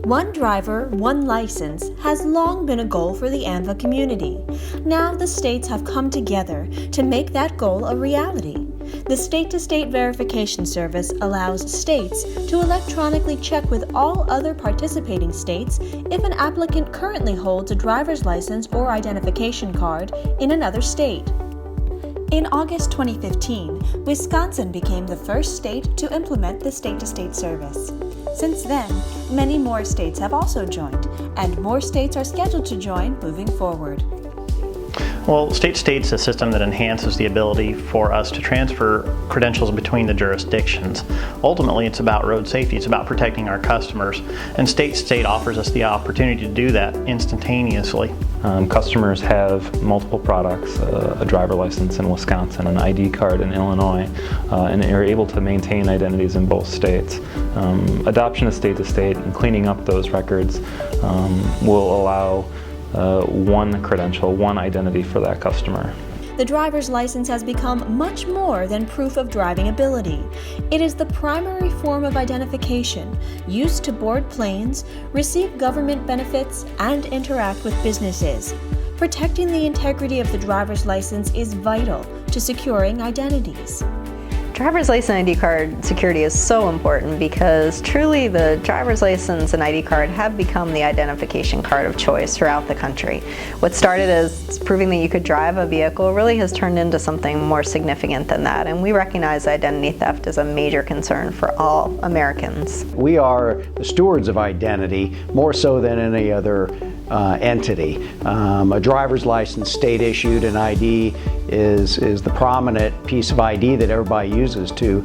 One driver, one license has long been a goal for the ANVA community. Now the states have come together to make that goal a reality. The state-to-state verification service allows states to electronically check with all other participating states if an applicant currently holds a driver's license or identification card in another state. In August 2015, Wisconsin became the first state to implement the state-to-state service. Since then, many more states have also joined, and more states are scheduled to join moving forward. Well, state-to-state is a system that enhances the ability for us to transfer credentials between the jurisdictions. Ultimately, it's about road safety, it's about protecting our customers, and state-to-state offers us the opportunity to do that instantaneously. Customers have multiple products, a driver license in Wisconsin, an ID card in Illinois, and are able to maintain identities in both states. Adoption of state-to-state and cleaning up those records will allow one credential, one identity for that customer. The driver's license has become much more than proof of driving ability. It is the primary form of identification used to board planes, receive government benefits, and interact with businesses. Protecting the integrity of the driver's license is vital to securing identities. Driver's license and ID card security is so important because truly the driver's license and ID card have become the identification card of choice throughout the country. What started as proving that you could drive a vehicle really has turned into something more significant than that, and we recognize identity theft as a major concern for all Americans. We are the stewards of identity more so than any other entity. A driver's license, state issued, and ID is the prominent piece of ID that everybody uses to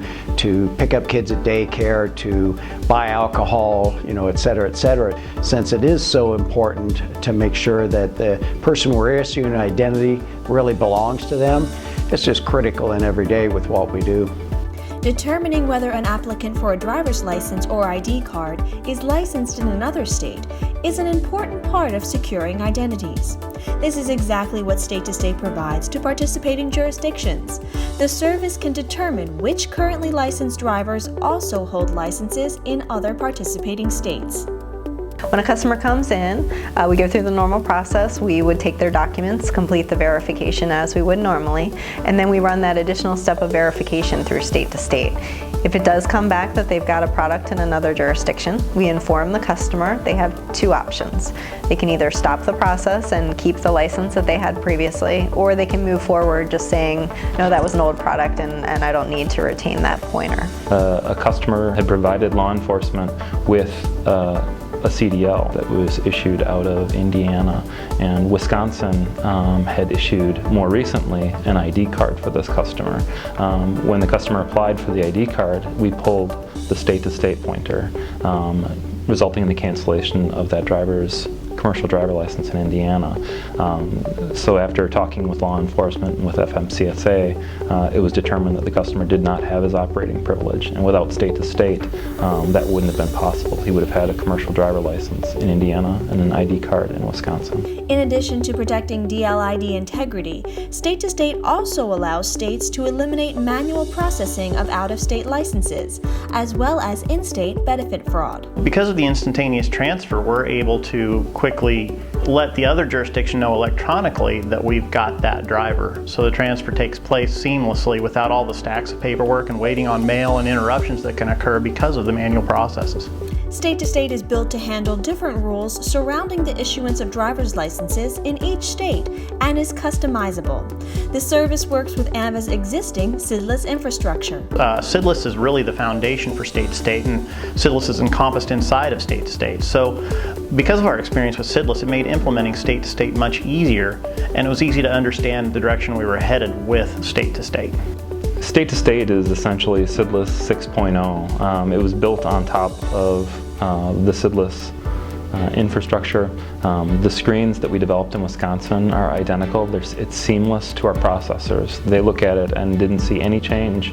pick up kids at daycare, to buy alcohol, et cetera, et cetera. Since it is so important to make sure that the person we're issuing an identity really belongs to them, it's just critical in every day with what we do. Determining whether an applicant for a driver's license or ID card is licensed in another state is an important part of securing identities. This is exactly what state-to-state provides to participating jurisdictions. The service can determine which currently licensed drivers also hold licenses in other participating states. When a customer comes in, we go through the normal process. We would take their documents, complete the verification as we would normally, and then we run that additional step of verification through state to state. If it does come back that they've got a product in another jurisdiction, we inform the customer they have two options. They can either stop the process and keep the license that they had previously, or they can move forward just saying, no, that was an old product and I don't need to retain that pointer. A customer had provided law enforcement with a CDL that was issued out of Indiana, and Wisconsin had issued more recently an ID card for this customer. When the customer applied for the ID card, we pulled the state-to-state pointer, resulting in the cancellation of that driver's commercial driver license in Indiana. So after talking with law enforcement and with FMCSA, it was determined that the customer did not have his operating privilege, and without state-to-state, that wouldn't have been possible. He would have had a commercial driver license in Indiana and an ID card in Wisconsin. In addition to protecting DLID integrity, state-to-state also allows states to eliminate manual processing of out-of-state licenses, as well as in-state benefit fraud. Because of the instantaneous transfer, we're able to quickly let the other jurisdiction know electronically that we've got that driver. So the transfer takes place seamlessly without all the stacks of paperwork and waiting on mail and interruptions that can occur because of the manual processes. State-to-state is built to handle different rules surrounding the issuance of driver's licenses in each state and is customizable. The service works with ANVA's existing SIDLIS infrastructure. SIDLIS is really the foundation for state-to-state, and SIDLIS is encompassed inside of state-to-state. So because of our experience with SIDLIS, it made implementing state-to-state much easier, and it was easy to understand the direction we were headed with state-to-state. State-to-state is essentially SIDLIS 6.0. It was built on top of the SIDLIS infrastructure. The screens that we developed in Wisconsin are identical. It's seamless to our processors. They look at it and didn't see any change,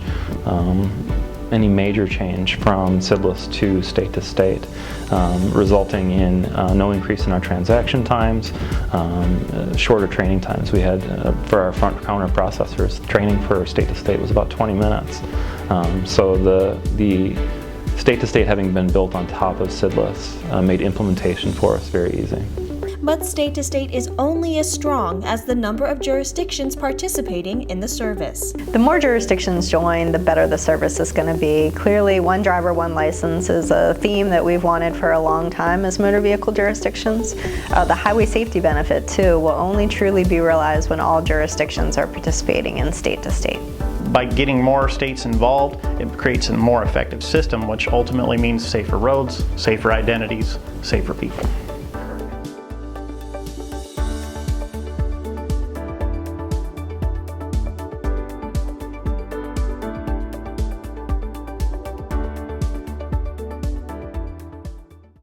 any major change from SIDLIS to state-to-state, resulting in no increase in our transaction times, shorter training times. We had, for our front counter processors, training for state-to-state was about 20 minutes. So the state-to-state having been built on top of SIDLIS made implementation for us very easy. But state-to-state is only as strong as the number of jurisdictions participating in the service. The more jurisdictions join, the better the service is going to be. Clearly, one driver, one license is a theme that we've wanted for a long time as motor vehicle jurisdictions. The highway safety benefit, too, will only truly be realized when all jurisdictions are participating in state-to-state. By getting more states involved, it creates a more effective system, which ultimately means safer roads, safer identities, safer people.